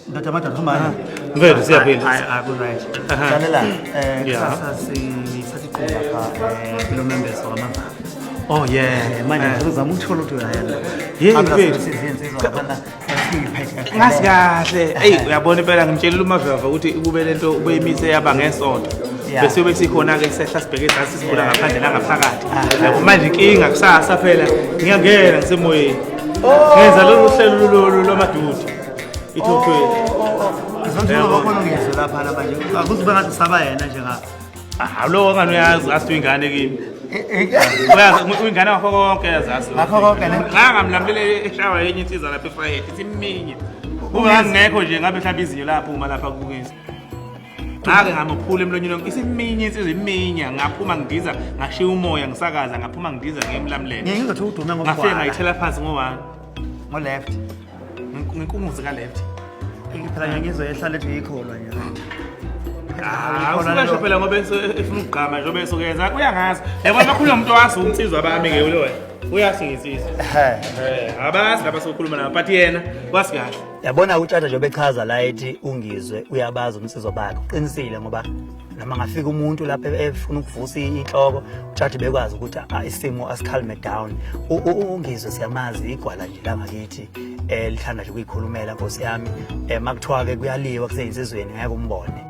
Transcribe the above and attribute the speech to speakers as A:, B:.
A: Ndotamata thumana
B: Ngeke siyaphila.
A: right lalela kusasa sisathikhona lapha lo members wakamamba
B: Oh yeah.
A: manje ngizozama ukuthola ukuthi
B: Yeah,
A: mfethu
B: mfethu.
A: abana siphethe
B: Ngasi kahle. Ey uyabona impela ngimtshelile uMaveva ukuthi kube lento ubeyimise yaba ngesonto.
A: Yeah.
B: Bese ube sikhona ke sehla sibheke ezasi sibula ngaphandle nangaphakathi. Yabo manje inkinga kusasa phela ngiyangena ngisemoyeni. Ngenza lolu hlelo lwamadudu. Ithothwe.
A: ngizothola bakhona ngizwe lapha manje akuzibe ngathi saba yena nje nga
B: Lo ngani uyazi asitwingane kimi. Uyazi uyingane wakho konke yazazi.
A: Ngakho konke ne
B: Ngamlamlele eshawa yenye insizwa lapha eFriday isiminye. Uma ngekho nje ngabe mhlawumbe izinyo lapho uma lapha kukezi. Ake ngamuphula emlonyeni wonke isiminye insizwa iminya ngaphuma ngidiza ngashiya umoya ngisakaza ngaphuma ngidiza ngemlamlele.
A: ngizothola udume
B: Ngafika
A: ngokwazi
B: ngayithela phansi ngo1
A: ngo left
B: nginkunguzi ka left.
A: phela ngizoyehla lethi ikholwa nje
B: Usuka phela ngoba efuna ukugqama nje bese kuyenza kuyangazi. Yabona bakhuluma umuntu wazi umsizwa bami ke lo wena. Uyasingizisa. Abazi laba sokhuluma nabo but yena wasikahle.
A: yabona utshata nje bechaza la ethi ungizwe uyabaza umsizo bakhe uqinisile ngoba noma ngafika umuntu lapha efuna ukuvusa inhloko utshata bekwazi ukuthi isimo asikhalme down ungizwe siyamazi igwala nje la ngakithi lithanda nje ukuyikhulumela Nkosi yami makuthiwa ke kuyaliwa kuseyinsizweni ngeke umbone